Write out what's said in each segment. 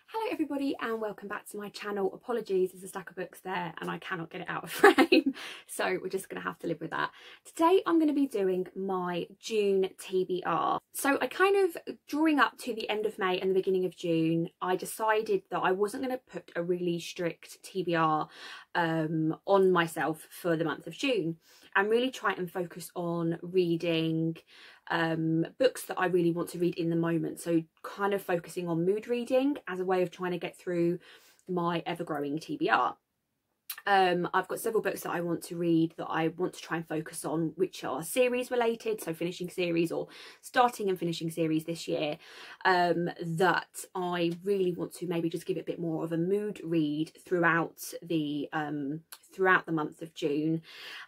Hello everybody and welcome back to my channel. Apologies, there's a stack of books there and I cannot get it out of frame, so we're just going to have to live with that. Today I'm going to be doing my June TBR. So I kind of, drawing up to the end of May and the beginning of June, I decided that I wasn't going to put a really strict TBR on myself for the month of June and really try and focus on reading books that I really want to read in the moment, so kind of focusing on mood reading as a way of trying to get through my ever-growing TBR. I've got several books that I want to read that I want to try and focus on, which are series related, so finishing series or starting and finishing series this year, that I really want to maybe just give it a bit more of a mood read throughout the month of June.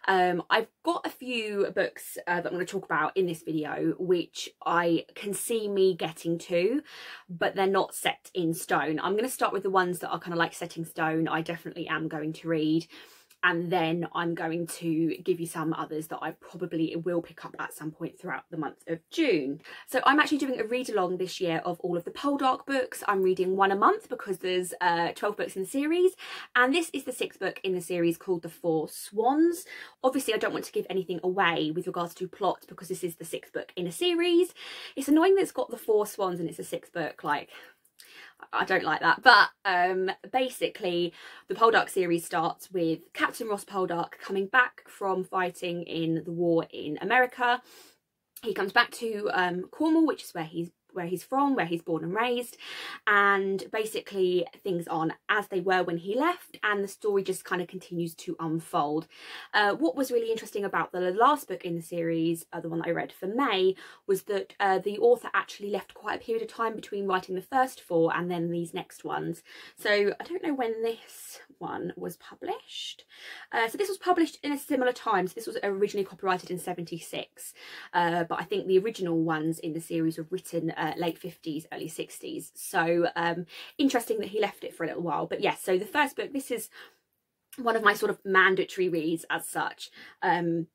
I've got a few books that I'm going to talk about in this video which I can see me getting to, but they're not set in stone. I'm going to start with the ones that are kind of like set in stone. I definitely am going to read, and then I'm going to give you some others that I probably will pick up at some point throughout the month of June. So I'm actually doing a read along this year of all of the Poldark books. I'm reading one a month because there's 12 books in the series, and this is the 6th book in the series called the Four Swans. Obviously I don't want to give anything away with regards to plot because this is the 6th book in a series. It's annoying that it's got the Four Swans and it's a 6th book, like I don't like that, but basically the Poldark series starts with Captain Ross Poldark coming back from fighting in the war in America. He comes back to Cornwall, which is where he's from, where he's born and raised, and basically things aren't as they were when he left, and the story just kind of continues to unfold. What was really interesting about the last book in the series, the one that I read for May, was that the author actually left quite a period of time between writing the first 4 and then these next ones. So I don't know when this one was published. So this was published in a similar time. So this was originally copyrighted in 76, but I think the original ones in the series were written late 50s, early 60s. So interesting that he left it for a little while. But yes, so the first book, this is one of my sort of mandatory reads as such. I'm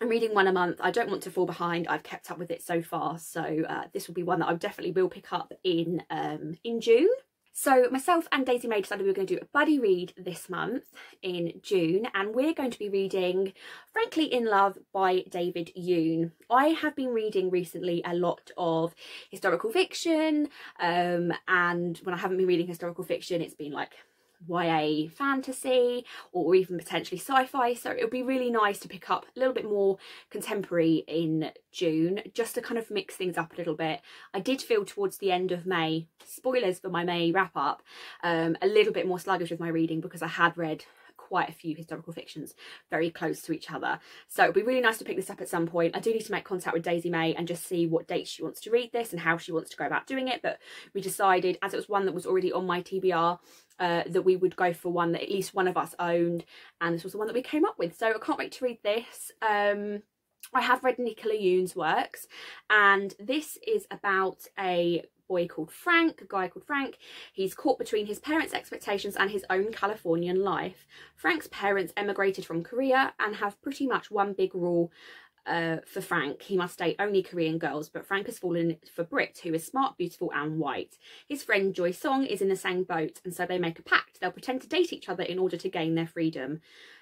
reading one a month. I don't want to fall behind. I've kept up with it so far. So this will be one that I definitely will pick up in June. So myself and Daisy May decided we were going to do a buddy read this month in June, and we're going to be reading Frankly in Love by David Yoon. I have been reading recently a lot of historical fiction, and when I haven't been reading historical fiction, it's been like YA fantasy or even potentially sci-fi, so it would be really nice to pick up a little bit more contemporary in June, just to kind of mix things up a little bit. I did feel towards the end of May, spoilers for my May wrap up, a little bit more sluggish with my reading because I had read quite a few historical fictions very close to each other. So it'd be really nice to pick this up at some point. I do need to make contact with Daisy May and just see what dates she wants to read this and how she wants to go about doing it, but we decided, as it was one that was already on my TBR, that we would go for one that at least one of us owned, and this was the one that we came up with. So I can't wait to read this. I have read Nicola Yoon's works, and this is about a guy called Frank. He's caught between his parents' expectations and his own Californian life. Frank's parents emigrated from Korea and have pretty much one big rule for Frank. He must date only Korean girls, but Frank has fallen for Brit, who is smart, beautiful and white. His friend Joy Song is in the same boat, and so they make a pact. They'll pretend to date each other in order to gain their freedom.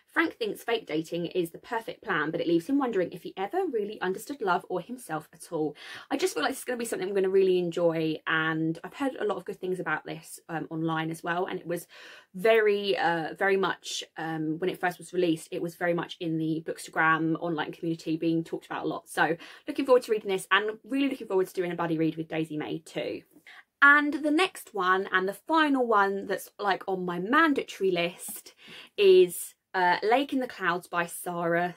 Frank thinks fake dating is the perfect plan, but it leaves him wondering if he ever really understood love or himself at all. I just feel like this is going to be something I'm going to really enjoy, and I've heard a lot of good things about this online as well, and it was very much, when it first was released, it was very much in the Bookstagram online community being talked about a lot. So looking forward to reading this, and really looking forward to doing a buddy read with Daisy May too. And the next one, and the final one that's like on my mandatory list, is Lake in the Clouds by Sarah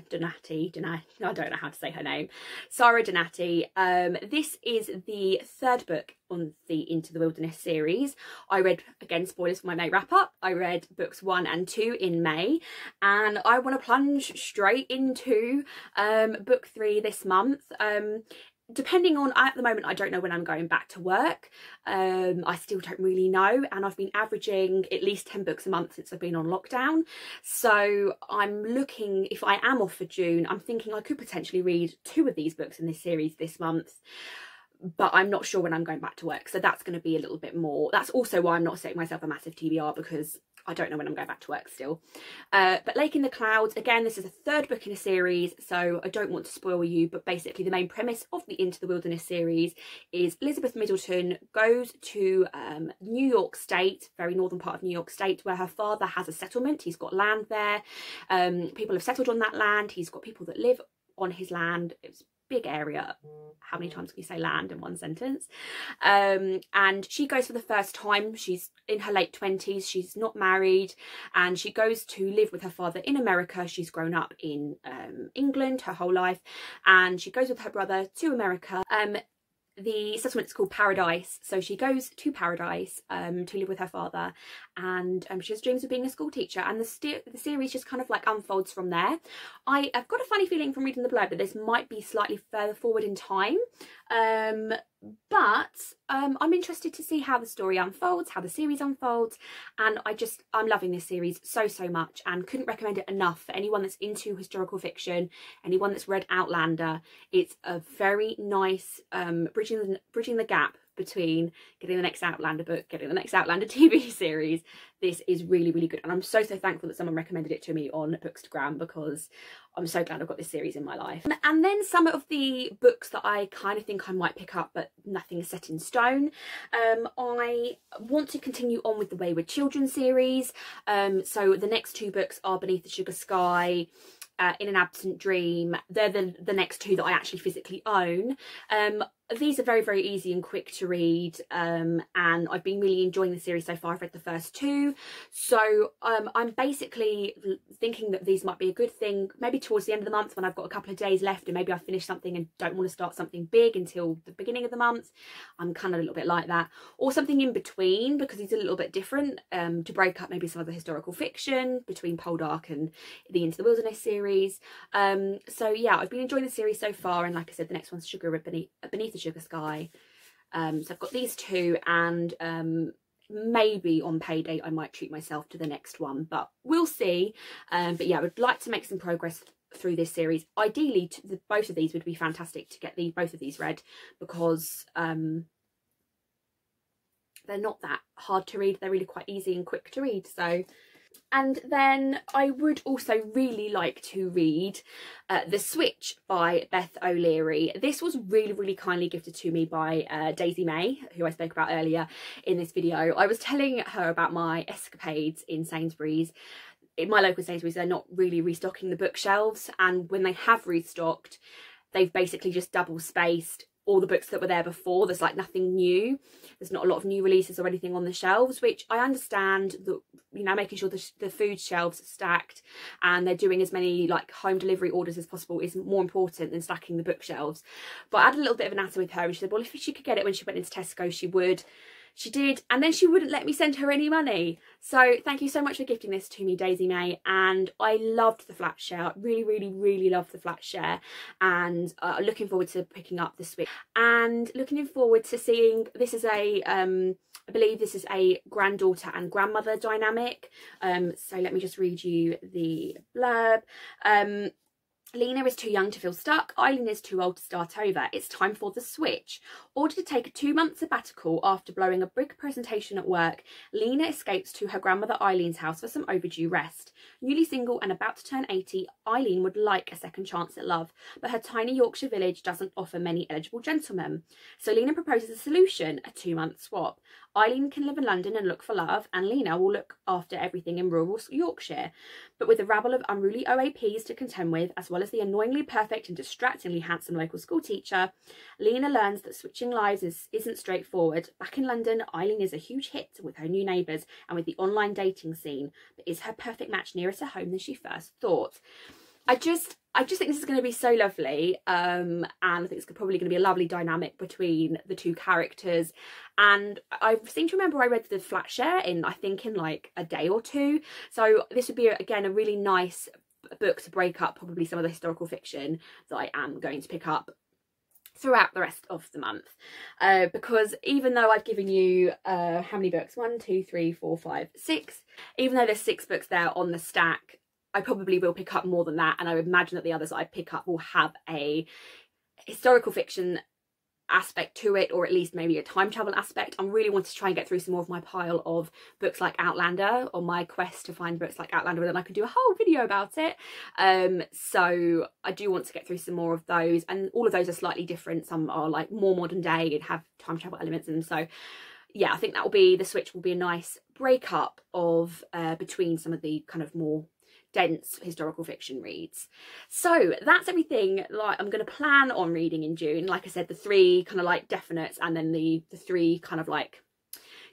Donati. I don't know how to say her name. Sarah Donati. This is the 3rd book on the Into the Wilderness series. I read, again, spoilers for my May wrap up, I read books 1 and 2 in May, and I want to plunge straight into book 3 this month. Depending on, at the moment I don't know when I'm going back to work. I still don't really know, and I've been averaging at least 10 books a month since I've been on lockdown. So I'm looking, if I am off for June, I'm thinking I could potentially read 2 of these books in this series this month. but I'm not sure when I'm going back to work, so that's going to be a little bit more. That's also why I'm not setting myself a massive TBR, because I don't know when I'm going back to work still. But Lake in the Clouds, again, this is a third book in a series, so I don't want to spoil you, but basically the main premise of the Into the Wilderness series is Elizabeth Middleton goes to New York State, very northern part of New York State, where her father has a settlement. He's got land there. People have settled on that land. He's got people that live on his land. It's big area. How many times can you say land in one sentence? And she goes for the first time. She's in her late 20s. She's not married, and she goes to live with her father in America. She's grown up in England her whole life, and she goes with her brother to America. The settlement's called Paradise, so she goes to Paradise to live with her father, and she has dreams of being a school teacher, and the series just kind of like unfolds from there. I've got a funny feeling from reading the blurb that this might be slightly further forward in time, but I'm interested to see how the story unfolds, how the series unfolds, and I'm loving this series so much, and couldn't recommend it enough for anyone that's into historical fiction, anyone that's read Outlander. It's a very nice bridging the gap between getting the next Outlander book, getting the next Outlander TV series. This is really good, and I'm so thankful that someone recommended it to me on Bookstagram, because I'm so glad I've got this series in my life. And then some of the books that I kind of think I might pick up, but nothing is set in stone. I want to continue on with the Wayward Children series. So the next two books are Beneath the Sugar Sky, In an Absent Dream. They're the next two that I actually physically own. These are very easy and quick to read, and I've been really enjoying the series so far. I've read the first two, so I'm basically thinking that these might be a good thing maybe towards the end of the month, when I've got a couple of days left and maybe I finish something and don't want to start something big until the beginning of the month. I'm kind of a little bit like that, or something in between, because these are a little bit different, to break up maybe some of the historical fiction between Poldark and the Into the Wilderness series. So yeah, I've been enjoying the series so far, and like I said, the next one's Beneath the Sugar Sky. So I've got these two, and maybe on payday I might treat myself to the next one, but we'll see. But yeah, I would like to make some progress through this series. Ideally, both of these would be fantastic to get both of these read, because they're not that hard to read. They're really quite easy and quick to read. So, and then I would also really like to read The Switch by Beth O'Leary. This was really kindly gifted to me by Daisy May, who I spoke about earlier in this video. I was telling her about my escapades in Sainsbury's. In my local Sainsbury's, they're not really restocking the bookshelves, and when they have restocked, they've basically just double spaced all the books that were there before. There's like nothing new. There's not a lot of new releases or anything on the shelves, which I understand that, you know, making sure the food shelves are stacked and they're doing as many like home delivery orders as possible is more important than stacking the bookshelves. But I had a little bit of an answer with her, and she said, well, if she could get it when she went into Tesco, she would. She did, and then she wouldn't let me send her any money. So thank you so much for gifting this to me, Daisy May. And I loved the flat share. Really loved the flat share, and looking forward to picking up The Switch, and looking forward to seeing, this is a I believe this is a granddaughter and grandmother dynamic. So let me just read you the blurb. Lena is too young to feel stuck. Eileen is too old to start over. It's time for the switch. Ordered to take a 2-month sabbatical after blowing a big presentation at work, Lena escapes to her grandmother Eileen's house for some overdue rest. Newly single and about to turn 80, Eileen would like a second chance at love, but her tiny Yorkshire village doesn't offer many eligible gentlemen. So Lena proposes a solution, a 2-month swap. Eileen can live in London and look for love, and Lena will look after everything in rural Yorkshire. But with a rabble of unruly OAPs to contend with, as well as the annoyingly perfect and distractingly handsome local school teacher, Lena learns that switching lives isn't straightforward. Back in London, Eileen is a huge hit with her new neighbours and with the online dating scene, but is her perfect match nearer to home than she first thought? I just think this is going to be so lovely, and I think it's probably going to be a lovely dynamic between the two characters. And I seem to remember I read the flat share in, I think, in like a day or two. So this would be, again, a really nice book to break up probably some of the historical fiction that I am going to pick up throughout the rest of the month, because even though I've given you how many books, 1, 2, 3, 4, 5, 6, even though there's 6 books there on the stack, I probably will pick up more than that, and I would imagine that the others I pick up will have a historical fiction aspect to it, or at least maybe a time travel aspect. I really want to try and get through some more of my pile of books like Outlander, on my quest to find books like Outlander, and then I could do a whole video about it. So I do want to get through some more of those, and all of those are slightly different. Some are like more modern day and have time travel elements in them. So yeah, I think that will be, the switch will be a nice breakup of between some of the kind of more dense historical fiction reads. So that's everything like I'm going to plan on reading in June. Like I said, the 3 kind of like definites, and then the 3 kind of like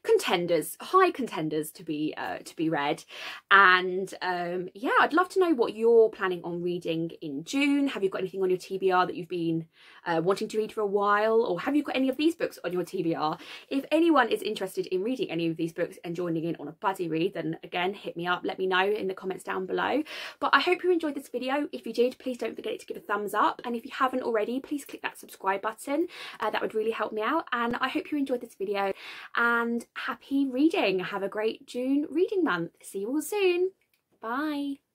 contenders, high contenders to be read. And yeah, I'd love to know what you're planning on reading in June. Have you got anything on your TBR that you've been wanting to read for a while, or have you got any of these books on your TBR? If anyone is interested in reading any of these books and joining in on a buddy read, then again, hit me up, let me know in the comments down below. But I hope you enjoyed this video. If you did, please don't forget to give a thumbs up, and if you haven't already, please click that subscribe button. That would really help me out. And I hope you enjoyed this video, and happy reading. Have a great June reading month. See you all soon. Bye.